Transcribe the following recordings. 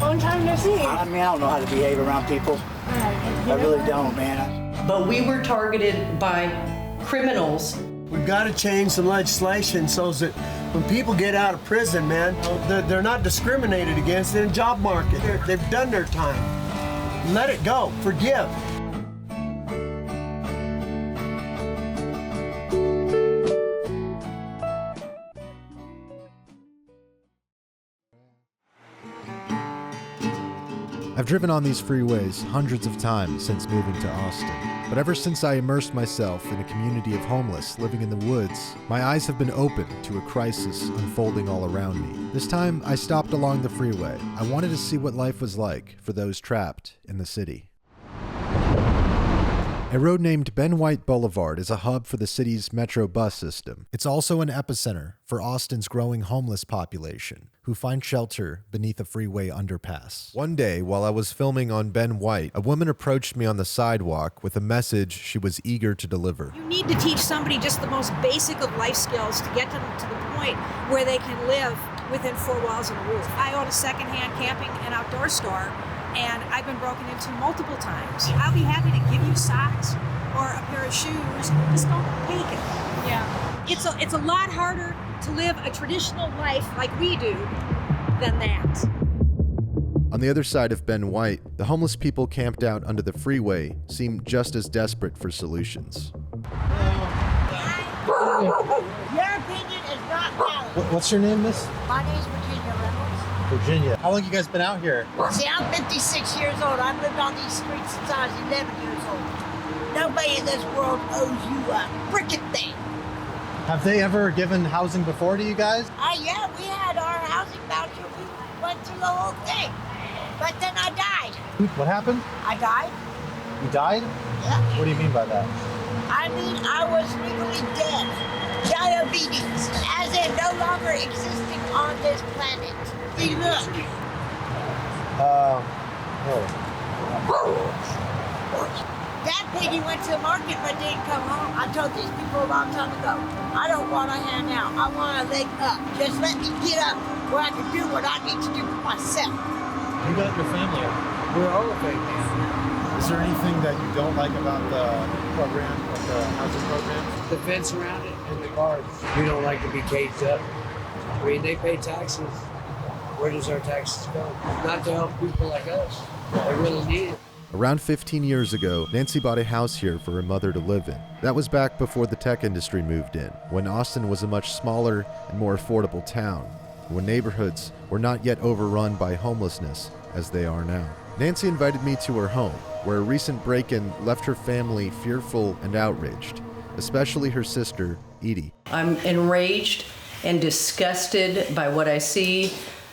Long time no see. I mean, I don't know how to behave around people. I really don't, man. But we were targeted by criminals. We've got to change some legislation so that when people get out of prison, man, they're not discriminated against in the job market. They've done their time. Let it go. Forgive. I've driven on these freeways hundreds of times since moving to Austin, but ever since I immersed myself in a community of homeless living in the woods, my eyes have been open to a crisis unfolding all around me. This time, I stopped along the freeway. I wanted to see what life was like for those trapped in the city. A road named White Blvd is a hub for the city's metro bus system. It's also an epicenter for Austin's growing homeless population, who find shelter beneath a freeway underpass. One day, while I was filming on White, a woman approached me on the sidewalk with a message she was eager to deliver. You need to teach somebody just the most basic of life skills to get them to the point where they can live within four walls and a roof. I own a secondhand camping and outdoor store, and I've been broken into multiple times. I'll be happy to give you socks or a pair of shoes. Just don't take it. Yeah. It's a lot harder to live a traditional life like we do than that. On the other side of White, the homeless people camped out under the freeway seemed just as desperate for solutions. Your opinion is not valid. What's your name, miss? My name's Virginia Reynolds. Virginia. How long you guys been out here? See, I'm 56 years old. I've lived on these streets since I was 11 years old. Nobody in this world owes you a frickin' thing. Have they ever given housing before to you guys? Yeah, we had our housing voucher. We went through the whole thing. But then I died. What happened? I died? You died? Yeah. What do you mean by that? I mean, I was legally dead. Diabetes, as in no longer existing on this planet. See, look. That piggy went to the market but didn't come home. I told these people a long time ago, I don't want a hand out. I want a leg up. Just let me get up where I can do what I need to do for myself. You got your family up. We're all a big man. Is there anything that you don't like about the program, like the housing program? The fence around it and the guards. We don't like to be caged up. I mean, they pay taxes. Where does our taxes go? Not to help people like us. They really need it. Around 15 years ago, Nancy bought a house here for her mother to live in. That was back before the tech industry moved in, when Austin was a much smaller and more affordable town, when neighborhoods were not yet overrun by homelessness as they are now. Nancy invited me to her home, where a recent break-in left her family fearful and outraged, especially her sister, Edie. I'm enraged and disgusted by what I see.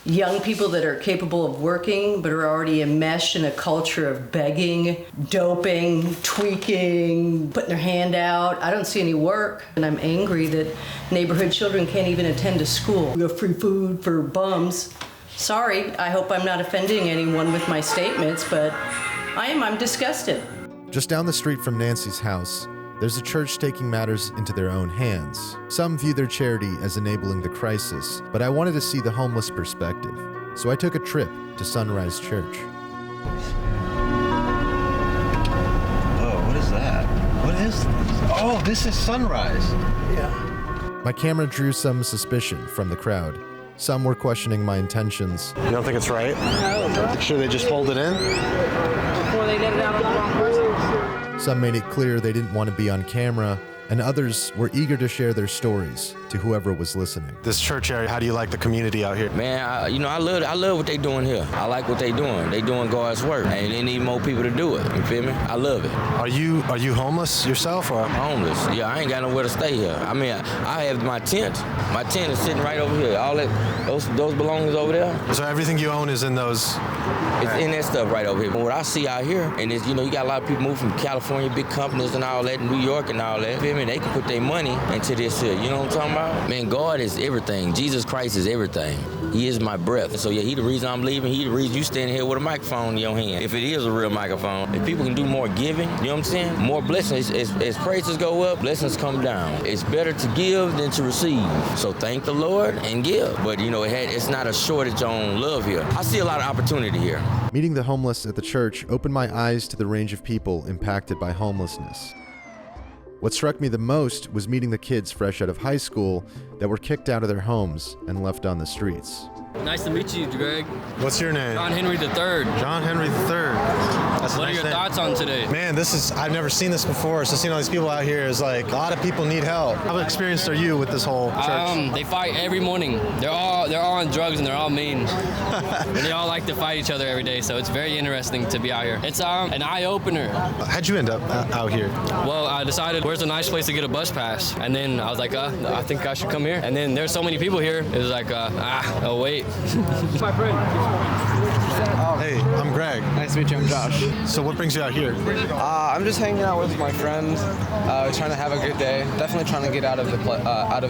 Young people that are capable of working but are already enmeshed in a culture of begging, doping, tweaking, putting their hand out. I don't see any work, and I'm angry that neighborhood children can't even attend a school. We have free food for bums. Sorry, I hope I'm not offending anyone with my statements, but I'm disgusted. Just down the street from Nancy's house, there's a church taking matters into their own hands. Some view their charity as enabling the crisis, but I wanted to see the homeless perspective, so I took a trip to Sunrise Church. Oh, what is that? What is this? Oh, this is Sunrise. Yeah. My camera drew some suspicion from the crowd. Some were questioning my intentions. You don't think it's right? No. Should they just hold it in? Before they let it out on the wrong person. Some made it clear they didn't want to be on camera, and others were eager to share their stories to whoever was listening. This church area, how do you like the community out here? Man, I love what they doing here. I like what they doing. They doing God's work, and they need more people to do it. You feel me? I love it. Are you homeless yourself, or? I'm homeless. Yeah, I ain't got nowhere to stay here. I mean, I have my tent. My tent is sitting right over here. All that, those belongings over there. So everything you own is in those? It's in that stuff right over here. What I see out here, and it's, you got a lot of people move from California, big companies and all that, New York and all that. You feel me? They can put their money into this here. You know what I'm talking about? about? Man, God is everything. Jesus Christ is everything. He is my breath. So yeah, he the reason I'm leaving. He the reason you standing here with a microphone in your hand. If it is a real microphone, if people can do more giving, you know what I'm saying? More blessings. As praises go up, blessings come down. It's better to give than to receive. So thank the Lord and give. But you know, it's not a shortage on love here. I see a lot of opportunity here. Meeting the homeless at the church opened my eyes to the range of people impacted by homelessness. What struck me the most was meeting the kids fresh out of high school that were kicked out of their homes and left on the streets. Nice to meet you, Greg. What's your name? John Henry III. John Henry III. That's what are your thoughts on today? Man, I've never seen this before, so seeing all these people out here is like, a lot of people need help. How experienced are you with this whole church? They fight every morning. They're all on drugs and they're all mean. And they all like to fight each other every day, so it's very interesting to be out here. It's an eye-opener. How'd you end up out here? Well, I decided, where's a nice place to get a bus pass? And then I was like, I think I should come here. And then there's so many people here, it was like, oh wait. My friend. Hey, I'm Greg. Nice to meet you, I'm Josh. So what brings you out here? I'm just hanging out with my friend, trying to have a good day. Definitely trying to get out of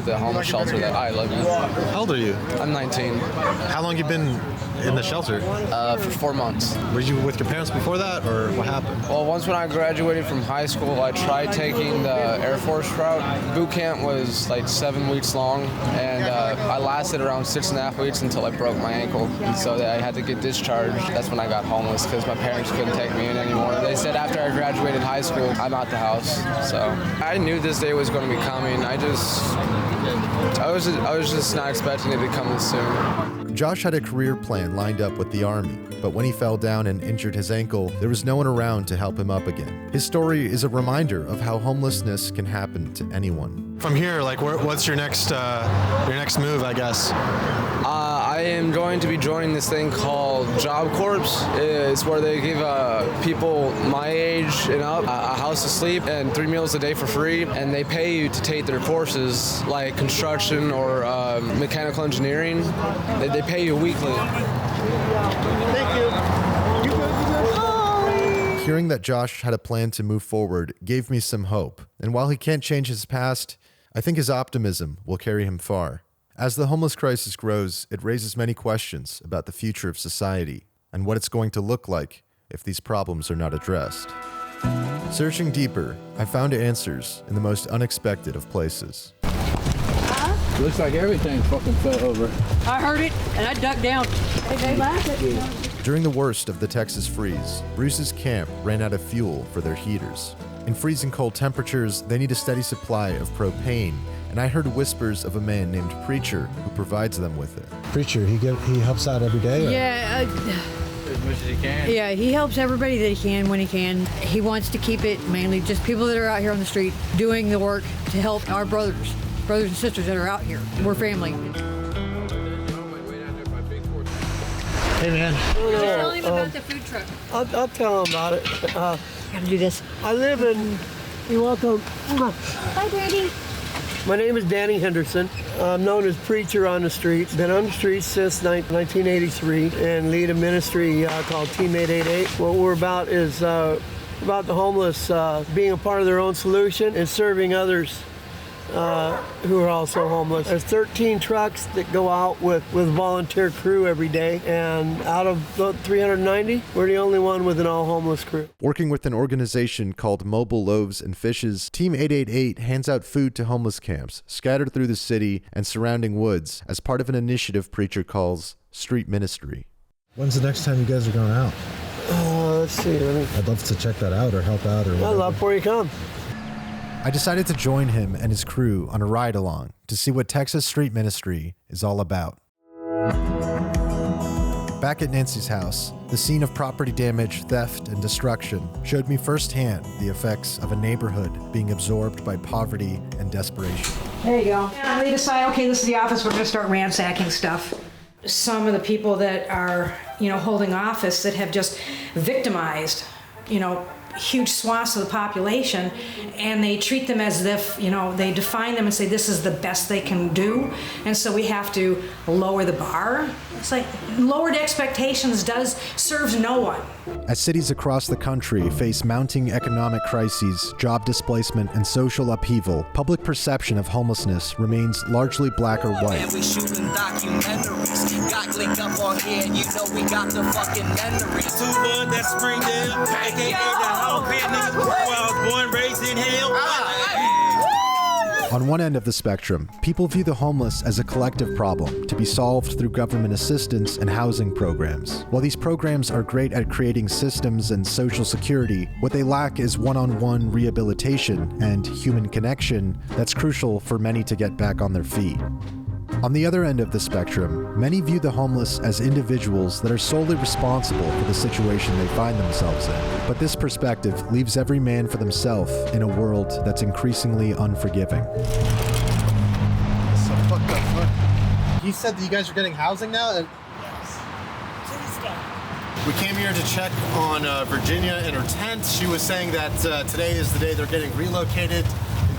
the homeless shelter that I live in. How old are you? I'm 19. How long you been in the shelter? For 4 months. Were you with your parents before that, or what happened? Well, once when I graduated from high school, I tried taking the Air Force route. Boot camp was like 7 weeks long, and I lasted around 6.5 weeks until I broke my ankle, and so I had to get discharged. That's when I got homeless because my parents couldn't take me in anymore. They said after I graduated high school, I'm out the house. So I knew this day was going to be coming. I was just not expecting it to come this soon. Josh had a career plan lined up with the Army, but when he fell down and injured his ankle, there was no one around to help him up again. His story is a reminder of how homelessness can happen to anyone. From here, like, what's your next move, I guess? I am going to be joining this thing called Job Corps. It's where they give people my age and up a house to sleep and 3 meals a day for free, and they pay you to take their courses like construction or mechanical engineering. They pay you weekly. Thank you. Hearing that Josh had a plan to move forward gave me some hope, and while he can't change his past, I think his optimism will carry him far. As the homeless crisis grows, it raises many questions about the future of society and what it's going to look like if these problems are not addressed. Searching deeper, I found answers in the most unexpected of places. Looks like everything fucking fell over. I heard it, and I ducked down. They laughed at me. During the worst of the Texas freeze, Bruce's camp ran out of fuel for their heaters. In freezing cold temperatures, they need a steady supply of propane, and I heard whispers of a man named Preacher who provides them with it. Preacher, he helps out every day? Or? Yeah. As much as he can. Yeah, he helps everybody that he can when he can. He wants to keep it mainly just people that are out here on the street doing the work to help our brothers and sisters that are out here. We're family. Hey, man. Tell him about the food truck. I'll tell him about it. Gotta do this. I live in... You're welcome. Bye, Daddy. My name is Danny Henderson. I'm known as Preacher on the Street. Been on the streets since 1983 and lead a ministry called Team 888. What we're about is about the homeless being a part of their own solution and serving others who are also homeless. There's 13 trucks that go out with volunteer crew every day, and out of the 390, we're the only one with an all-homeless crew. Working with an organization called Mobile Loaves and Fishes, Team 888 hands out food to homeless camps scattered through the city and surrounding woods as part of an initiative Preacher calls Street Ministry. When's the next time you guys are going out? Let's see. I'd love to check that out or help out. Or I'd love for you to come. I decided to join him and his crew on a ride-along to see what Texas Street Ministry is all about. Back at Nancy's house, the scene of property damage, theft, and destruction showed me firsthand the effects of a neighborhood being absorbed by poverty and desperation. There you go. And they decide, okay, this is the office, we're going to start ransacking stuff. Some of the people that are, holding office that have just victimized, huge swaths of the population, and they treat them as if, they define them and say this is the best they can do, and so we have to lower the bar. It's like lowered expectations serves no one. As cities across the country face mounting economic crises, job displacement, and social upheaval, public perception of homelessness remains largely black or white. We shooting documentaries. Got Glink up on here, and we got the fucking memories. Too good, that's Springdale. AKA that whole nigga where I was born, raised in hell. On one end of the spectrum, people view the homeless as a collective problem to be solved through government assistance and housing programs. While these programs are great at creating systems and social security, what they lack is one-on-one rehabilitation and human connection that's crucial for many to get back on their feet. On the other end of the spectrum, many view the homeless as individuals that are solely responsible for the situation they find themselves in. But this perspective leaves every man for themselves in a world that's increasingly unforgiving. So fucked up. He said that you guys are getting housing now? Yes. Tuesday. We came here to check on Virginia and her tent. She was saying that today is the day they're getting relocated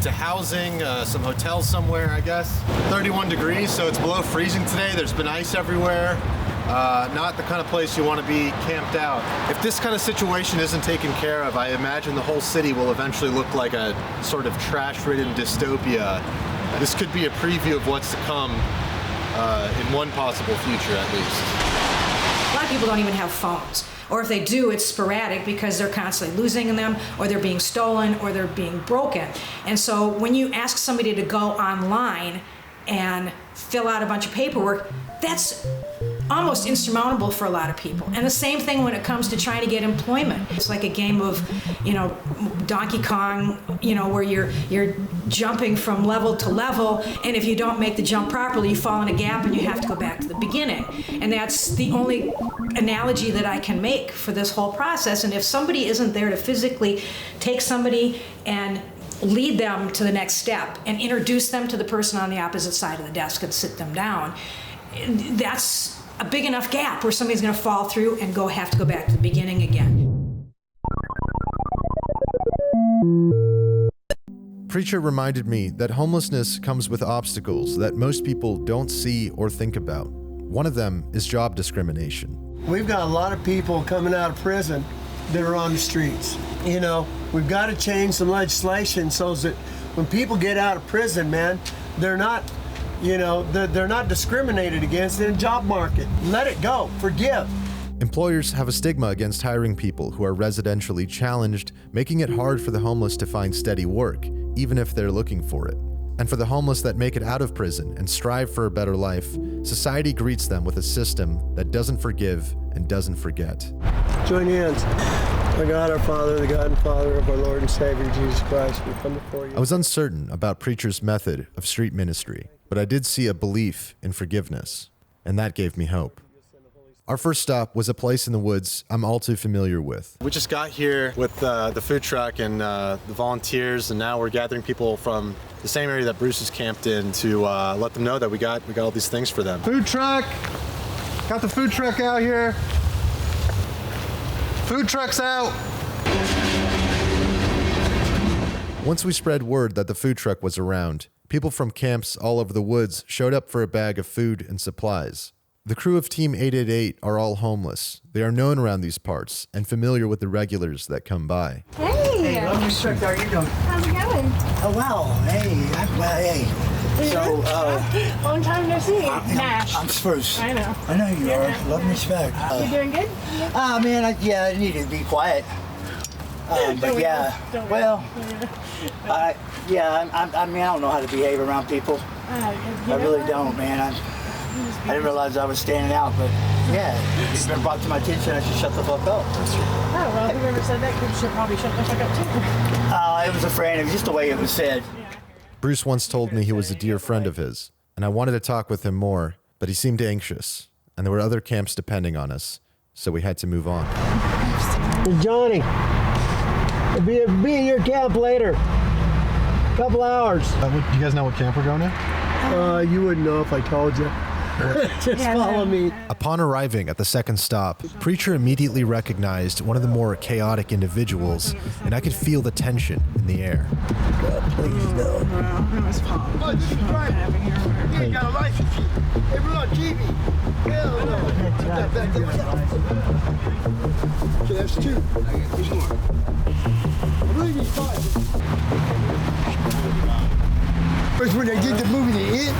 to housing, some hotel somewhere, I guess. 31 degrees, so it's below freezing today. There's been ice everywhere. Not the kind of place you want to be camped out. If this kind of situation isn't taken care of, I imagine the whole city will eventually look like a sort of trash-ridden dystopia. This could be a preview of what's to come in one possible future, at least. A lot of people don't even have phones. Or if they do, it's sporadic because they're constantly losing them, or they're being stolen, or they're being broken. And so when you ask somebody to go online and fill out a bunch of paperwork, that's almost insurmountable for a lot of people. And the same thing when it comes to trying to get employment. It's like a game of, Donkey Kong, where you're jumping from level to level, and if you don't make the jump properly, you fall in a gap and you have to go back to the beginning. And that's the only analogy that I can make for this whole process. And if somebody isn't there to physically take somebody and lead them to the next step and introduce them to the person on the opposite side of the desk and sit them down, that's a big enough gap where somebody's going to fall through and have to go back to the beginning again. Preacher reminded me that homelessness comes with obstacles that most people don't see or think about. One of them is job discrimination. We've got a lot of people coming out of prison that are on the streets. We've got to change some legislation so that when people get out of prison, man, they're not discriminated against in the job market. Let it go. Forgive. Employers have a stigma against hiring people who are residentially challenged, making it hard for the homeless to find steady work, even if they're looking for it. And for the homeless that make it out of prison and strive for a better life, society greets them with a system that doesn't forgive and doesn't forget. Join hands. Our God, our Father, the God and Father of our Lord and Savior, Jesus Christ, we come before you. I was uncertain about Preacher's method of street ministry, but I did see a belief in forgiveness, and that gave me hope. Our first stop was a place in the woods I'm all too familiar with. We just got here with the food truck and the volunteers, and now we're gathering people from the same area that Bruce is camped in to let them know that we got all these things for them. Food truck! Got the food truck out here. Food truck's out! Once we spread word that the food truck was around, people from camps all over the woods showed up for a bag of food and supplies. The crew of Team 888 are all homeless. They are known around these parts and familiar with the regulars that come by. Hey, love respect. How are you doing? How's it going? Oh, wow. Hey. So, long time no see. Nash. I'm Spruce. I know. I know you are. Love and respect. You doing good? Man, I need to be quiet. But yeah, well, I don't know how to behave around people. I really don't, man. I didn't realize I was standing out, but yeah, it's been brought to my attention. I should shut the fuck up. Oh, well, whoever said that should probably shut the fuck up too. I was afraid. It was just the way it was said. Bruce once told me he was a dear friend of his, and I wanted to talk with him more, but he seemed anxious, and there were other camps depending on us, so we had to move on. Hey, Johnny, I'll be in your camp later. Couple hours. You guys know what camp we're going to? You wouldn't know if I told you. Just follow me. Upon arriving at the second stop, Preacher immediately recognized one of the more chaotic individuals, and I could feel the tension in the air. Please no. Oh, this is driving. You ain't got a license sheet. Hey, we're on TV. Hell no. Put that back there. Okay, that's 2. There's more. I believe he's 5. First, when they did the movie The It,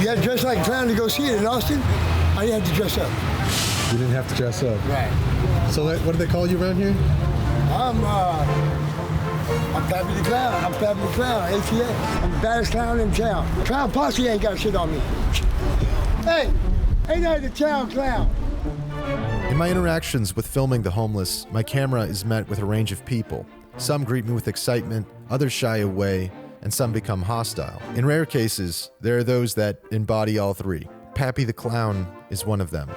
you had to dress like a clown to go see it in Austin. I didn't have to dress up. You didn't have to dress up. Right. So what do they call you around here? I'm Pappy the Clown. I'm Pappy the Clown, ATA. I'm the baddest clown in town. Clown Posse ain't got shit on me. Hey, ain't I the town clown? In my interactions with filming the homeless, my camera is met with a range of people. Some greet me with excitement, others shy away, and some become hostile. In rare cases, there are those that embody all three. Pappy the Clown is one of them.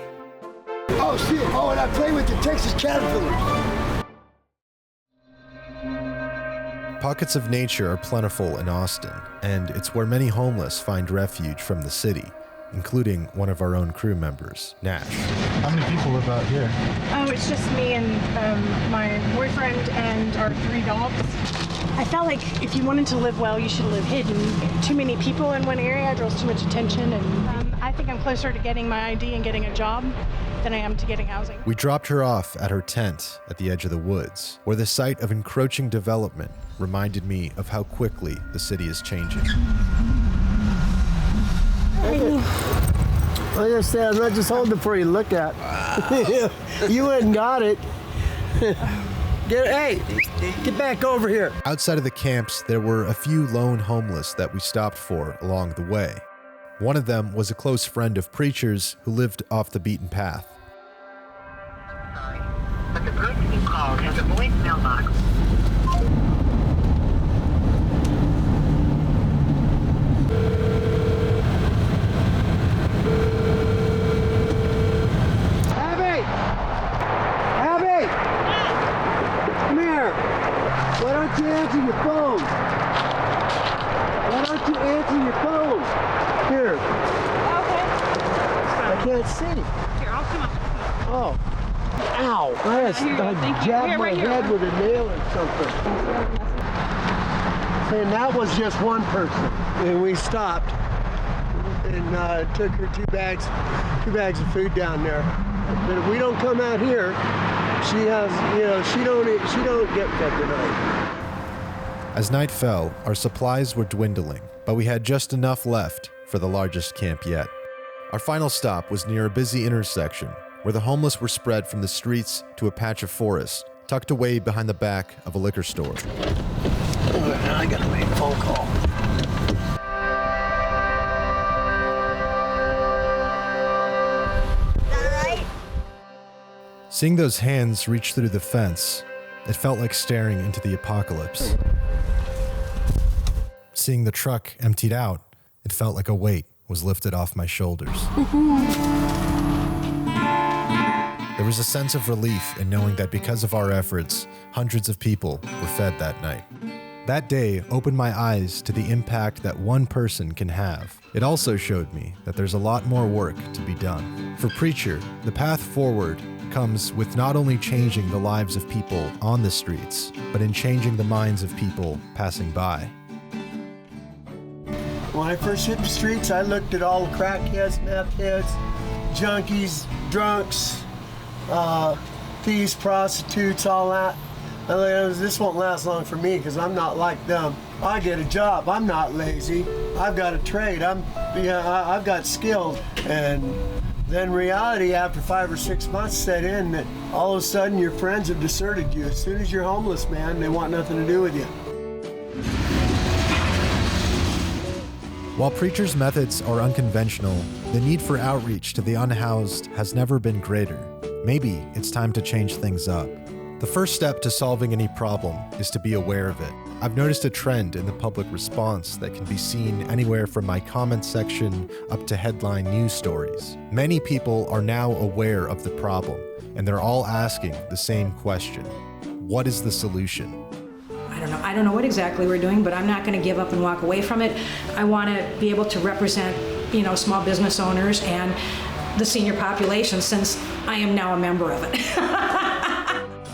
Oh, shit. Oh, and I play with the Texas Caterpillars. Pockets of nature are plentiful in Austin, and it's where many homeless find refuge from the city, including one of our own crew members, Nash. How many people live out here? Oh, it's just me and my boyfriend and our 3 dogs. I felt like if you wanted to live well, you should live hidden. Too many people in one area draws too much attention, and I think I'm closer to getting my ID and getting a job than I am to getting housing. We dropped her off at her tent at the edge of the woods, where the sight of encroaching development reminded me of how quickly the city is changing. Like I said, I'm not just holding it for you to look at. You went and got it. Get back over here. Outside of the camps, there were a few lone homeless that we stopped for along the way. One of them was a close friend of Preacher's who lived off the beaten path. Sorry, but the person you called has a voicemail box. Why don't you answer your phone? Why don't you answer your phone? Here. Okay. I can't see. Here, I'll come up. Oh. Ow. I jabbed my head with a nail or something. And that was just one person. And we stopped and took her 2 bags of food down there. But if we don't come out here, she has, she don't get fed tonight. As night fell, our supplies were dwindling, but we had just enough left for the largest camp yet. Our final stop was near a busy intersection where the homeless were spread from the streets to a patch of forest, tucked away behind the back of a liquor store. I gotta make a phone call. Seeing those hands reach through the fence, it felt like staring into the apocalypse. Seeing the truck emptied out, it felt like a weight was lifted off my shoulders. There was a sense of relief in knowing that because of our efforts, hundreds of people were fed that night. That day opened my eyes to the impact that one person can have. It also showed me that there's a lot more work to be done. For Preacher, the path forward comes with not only changing the lives of people on the streets, but in changing the minds of people passing by. When I first hit the streets, I looked at all the crackheads, meth heads, junkies, drunks, thieves, prostitutes, all that. This won't last long for me because I'm not like them. I get a job. I'm not lazy. I've got a trade. I've got skills. And then reality, after 5 or 6 months, set in that all of a sudden your friends have deserted you. As soon as you're homeless, man, they want nothing to do with you. While Preacher's methods are unconventional, the need for outreach to the unhoused has never been greater. Maybe it's time to change things up. The first step to solving any problem is to be aware of it. I've noticed a trend in the public response that can be seen anywhere from my comment section up to headline news stories. Many people are now aware of the problem, and they're all asking the same question. What is the solution? I don't know what exactly we're doing, but I'm not going to give up and walk away from it. I want to be able to represent small business owners and the senior population, since I am now a member of it.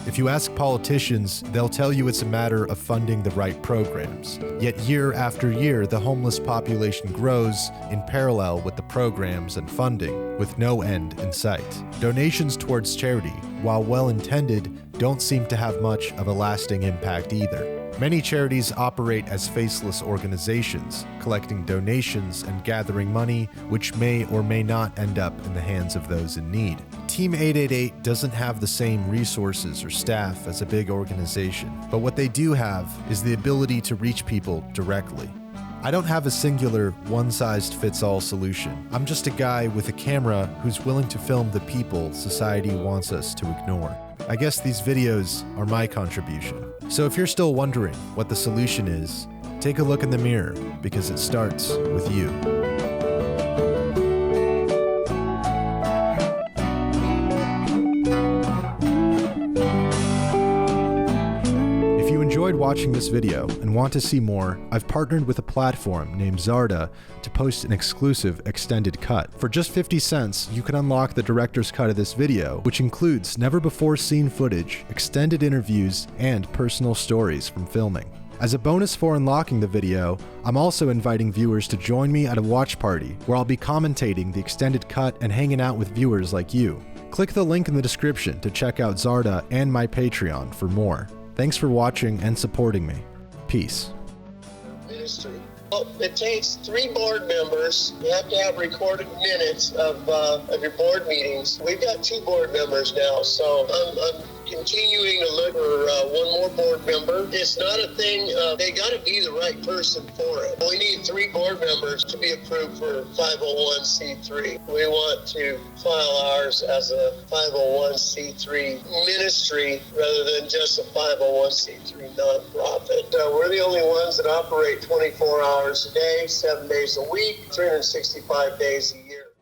If you ask politicians, they'll tell you it's a matter of funding the right programs. Yet year after year, the homeless population grows in parallel with the programs and funding, with no end in sight. Donations towards charity, while well-intended, don't seem to have much of a lasting impact either. Many charities operate as faceless organizations, collecting donations and gathering money, which may or may not end up in the hands of those in need. Team 888 doesn't have the same resources or staff as a big organization, but what they do have is the ability to reach people directly. I don't have a singular, one-size-fits-all solution. I'm just a guy with a camera who's willing to film the people society wants us to ignore. I guess these videos are my contribution. So if you're still wondering what the solution is, take a look in the mirror, because it starts with you. If you enjoyed watching this video and want to see more, I've partnered with a platform named Zarda to post an exclusive extended cut. For just 50 cents, you can unlock the director's cut of this video, which includes never-before-seen footage, extended interviews, and personal stories from filming. As a bonus for unlocking the video, I'm also inviting viewers to join me at a watch party where I'll be commentating the extended cut and hanging out with viewers like you. Click the link in the description to check out Zarda and my Patreon for more. Thanks for watching and supporting me. Peace. Ministry. Well, it takes 3 board members. You have to have recorded minutes of your board meetings. We've got 2 board members now, so I'm continuing to look for one more board member. It's not a thing, they got to be the right person for it. We need 3 board members to be approved for 501c3. We want to file ours as a 501c3 ministry rather than just a 501c3 nonprofit. We're the only ones that operate 24 hours a day, 7 days a week, 365 days a year.